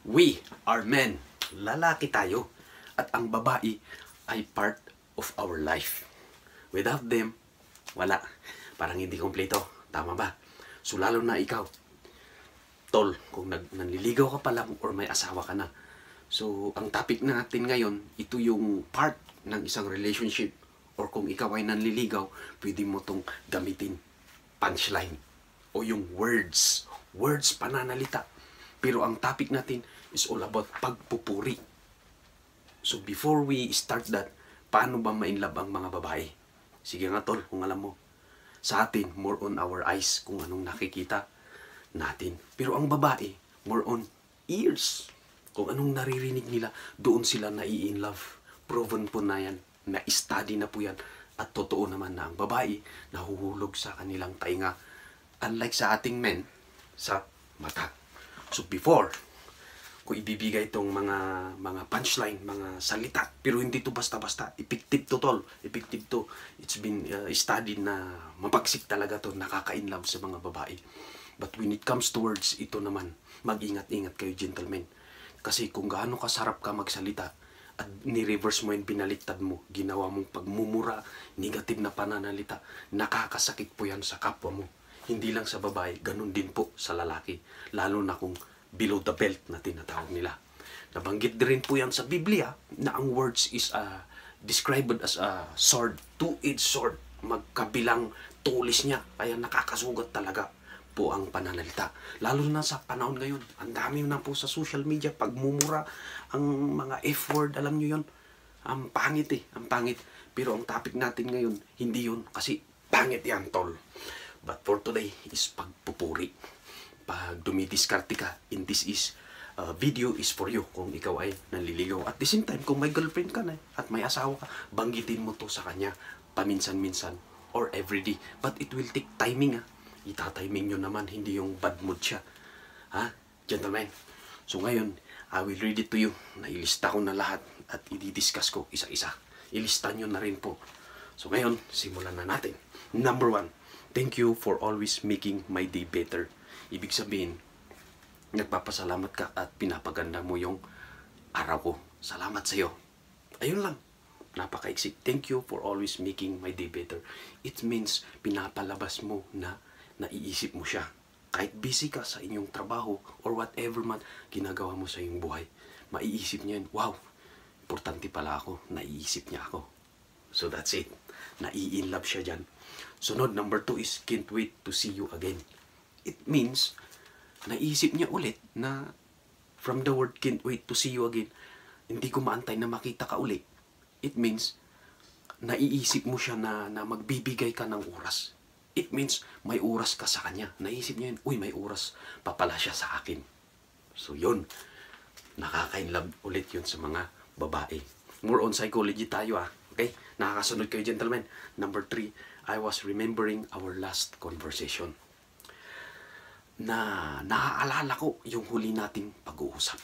We are men. Lalaki tayo. At ang babae ay part of our life. Without them, wala. Parang hindi kompleto. Tama ba? So lalo na ikaw, tol, kung nanliligaw ka pa lang or may asawa ka na. So ang topic natin ngayon, ito yung part ng isang relationship. Or kung ikaw ay nanliligaw, pwede mo tong gamitin. Punchline. O yung words. Words, pananalita. Pero ang topic natin is all about pagpupuri. So before we start that, paano ba ma-inlove ang mga babae? Sige nga tol, kung alam mo. Sa atin, more on our eyes, kung anong nakikita natin. Pero ang babae, more on ears. Kung anong naririnig nila, doon sila nai-inlove. Proven po na yan, na-study na po yan. At totoo naman na ang babae, nahuhulog sa kanilang tainga. Unlike sa ating men, sa mata. So before, kung ibibigay itong mga punchline, mga salita, pero hindi to basta-basta, effective to tol, effective to. It's been studied na mabagsik talaga to, nakaka-inlove sa mga babae. But when it comes to words, ito naman, mag-ingat-ingat kayo gentlemen. Kasi kung gaano kasarap ka magsalita, at ni-reverse mo yun, binaliktad mo, ginawa mong pagmumura, negative na pananalita, nakakasakit po yan sa kapwa mo. Hindi lang sa babae, ganun din po sa lalaki. Lalo na kung below the belt na tinatawag nila. Nabanggit din po yan sa Biblia na ang words is described as a sword, two-edged sword. Magkabilang tulis niya, kaya nakakasugat talaga po ang pananalita. Lalo na sa panahon ngayon, ang dami na po sa social media, pagmumura, ang mga F-word, alam nyo yun. Ang pangit ang pangit. Pero ang topic natin ngayon, hindi yun, kasi pangit yan tol. But for today is pagpupuri. Pag dumidiskarte ka, in this is video is for you kung ikaw ay nanliligaw. At the same time, kung may girlfriend ka na at may asawa ka, banggitin mo to sa kanya paminsan-minsan or everyday. But it will take timing Itatiming nyo naman, hindi yung bad mood siya. Ha? Gentlemen. So ngayon, I will read it to you. Nailista ko na lahat at i-discuss ko isa-isa. Ilista nyo na rin po. So ngayon, simulan na natin. Number 1. Thank you for always making my day better. Ibig sabihin, nagpapasalamat ka at pinapaganda mo yung araw ko. Salamat sa iyo. Ayun lang. Napakaiksi. Thank you for always making my day better. It means pinapalabas mo na naiisip mo siya. Kahit busy ka sa inyong trabaho or whatever man ginagawa mo sa iyong buhay, maiisip niya yun, wow, importante pala ako, naiisip niya ako. So that's it. Nai-inlove siya dyan. Sunod, number 2 is, can't wait to see you again. It means, naisip niya ulit na from the word can't wait to see you again, hindi ko maantay na makita ka ulit. It means, naiisip mo siya na magbibigay ka ng oras. It means, may oras ka sa kanya. Naisip niya yun, uy, may oras pa pala siya sa akin. So yun, nakaka-inlove ulit yun sa mga babae. More on psychology tayo Okay? Nakakasunod kayo gentlemen. Number 3, I was remembering our last conversation. Naaalala ko yung huli nating pag-uusap.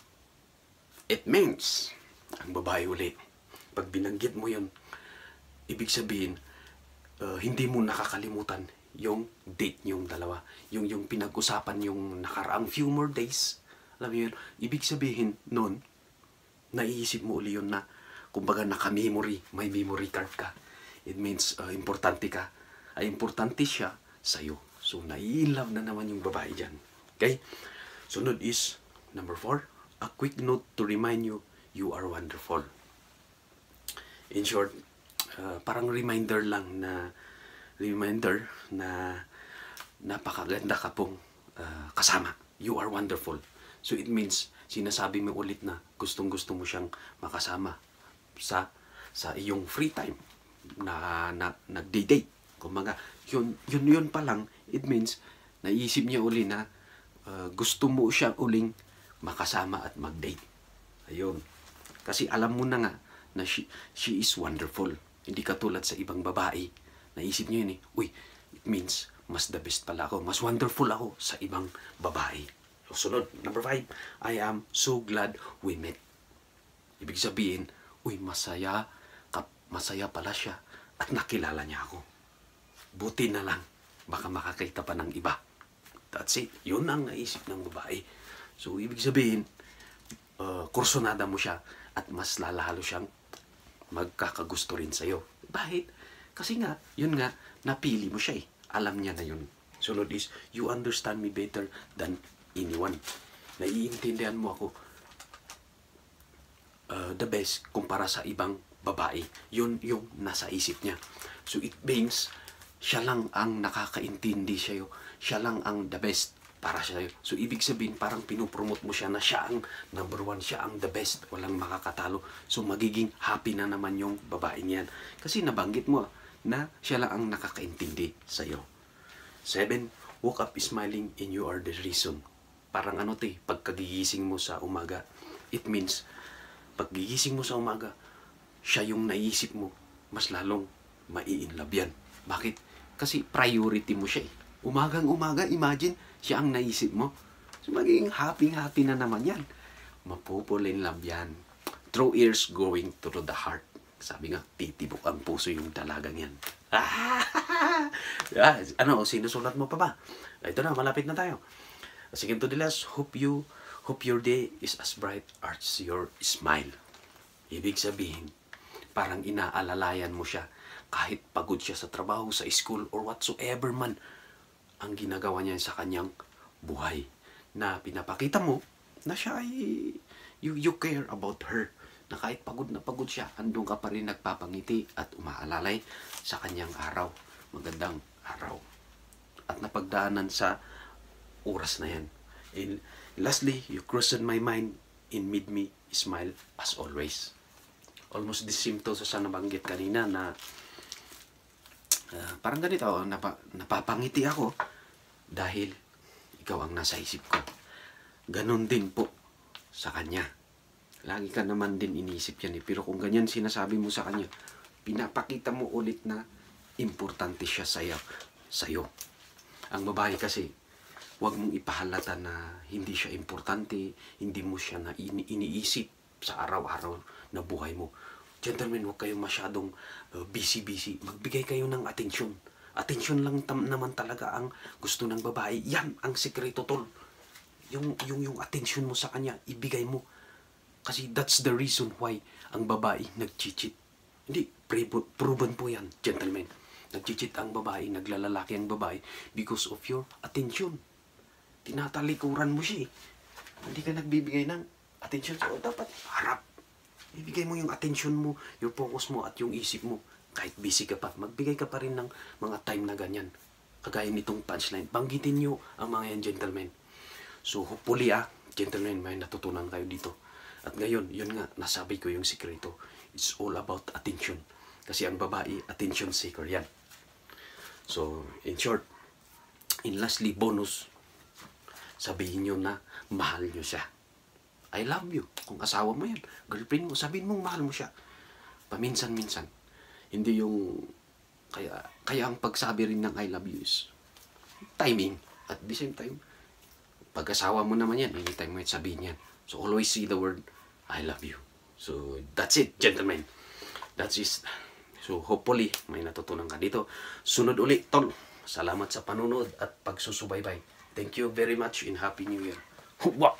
It means, ang babae ulit, pag binanggit mo yun, ibig sabihin, hindi mo nakakalimutan yung date niyong dalawa. Yung pinag-usapan yung nakaraang few more days. Alam mo yun? Ibig sabihin nun, naiisip mo uli yun na, kumbaga naka-memory, may memory card ka. It means, importante ka. Importante siya sa'yo. So, nai-love na naman yung babae dyan. Okay? Sunod is, number 4, a quick note to remind you, you are wonderful. In short, parang reminder na napakaganda ka pong kasama. You are wonderful. So it means, sinasabi mo ulit na gustong-gusto mo siyang makasama sa iyong free time na nagde-date. Kumbaga, yun pa lang, it means, naisip niya uli na gusto mo siyang uling makasama at mag-date. Ayun. Kasi alam mo na nga na she is wonderful. Hindi katulad sa ibang babae. Naisip niyo yun uy, it means, mas the best pala ako. Mas wonderful ako sa ibang babae. So, sunod, number 5, I am so glad we met. Ibig sabihin, uy, masaya pala siya at nakilala niya ako. Buti na lang, baka makakita pa ng iba. That's it. Yun ang naisip ng babae. So, ibig sabihin, kursunada mo siya at mas lalalo siyang magkakagusto rin sa'yo. Bakit? Kasi nga, yun nga, napili mo siya eh. Alam niya na yun. Sunod is, you understand me better than anyone. Naiintindihan mo ako the best kumpara sa ibang babae. Yun yung nasa isip niya. So it means, siya lang ang nakakaintindi sa'yo. Siya lang ang the best para sa'yo. So ibig sabihin, parang pinupromote mo siya na siya ang number one, siya ang the best. Walang makakatalo. So magiging happy na naman yung babae niyan. Kasi nabanggit mo na siya lang ang nakakaintindi sa'yo. 7, woke up smiling and you are the reason. Parang pagkagigising mo sa umaga, it means, paggigising mo sa umaga, siya yung naisip mo, mas lalong mai-inlove yan. Bakit? Kasi priority mo siya eh. Umagang-umaga, imagine, siya ang naisip mo. So magiging happy-happy na naman yan. Mapupulin love yan. Through ears going through the heart. Sabi nga, titibok ang puso yung dalagang yan. Sinusulat mo pa ba? Ito na, malapit na tayo. Sige, to the last, hope your day is as bright as your smile. Ibig sabihin, parang inaalalayan mo siya kahit pagod siya sa trabaho, sa school, or whatsoever man ang ginagawa niya sa kanyang buhay. Na pinapakita mo na siya ay, you care about her. Na kahit pagod na pagod siya, andun ka pa rin nagpapangiti at umaalalay sa kanyang araw. Magandang araw. At napagdaanan sa oras na yan. And lastly, you crossed my mind and made me smile as always. Almost the same to sa nabanggit kanina na parang ganito, napapangiti ako dahil ikaw ang nasa isip ko. Ganon din po sa kanya. Lagi ka naman din iniisip yan eh. Pero kung ganyan sinasabi mo sa kanya, pinapakita mo ulit na importante siya sa'yo. Ang babae kasi, huwag mong ipahalata na hindi siya importante, hindi mo siya na iniisip sa araw-araw na buhay mo. Gentlemen, huwag kayong masyadong busy-busy. Magbigay kayo ng atensyon. Atensyon lang naman talaga ang gusto ng babae. Yan ang sikreto, tol. Yung atensyon mo sa kanya, ibigay mo. Kasi that's the reason why ang babae nag-cheat. Hindi, proven po yan, gentlemen. Nag-cheat ang babae, naglalalaki ang babae because of your attention. Tinatalikuran mo siya eh. Hindi ka nagbibigay ng attention. So, dapat harap. Ibigay mo yung attention mo, yung focus mo at yung isip mo. Kahit busy ka pa, magbigay ka pa rin ng mga time na ganyan. Kagaya nitong punchline. Banggitin nyo ang mga yan, gentlemen. So, hopefully gentlemen, may natutunan kayo dito. At ngayon, yun nga, nasabi ko yung sikreto. It's all about attention. Kasi ang babae, attention seeker yan. So, in short, in lastly, bonus, sabihin nyo na mahal nyo siya. I love you. Kung asawa mo yan, girlfriend mo, sabihin mong mahal mo siya. Paminsan-minsan. Hindi yung, kaya ang pagsabi rin ng I love you is timing. At the same time, pag asawa mo naman yan, anytime mo sabihin yan. So, always see the word, I love you. So, that's it, gentlemen. That's it. So, hopefully, may natutunan ka dito. Sunod ulit, tol. Salamat sa panunod at pagsusubaybay. Thank you very much and Happy New Year. Wow!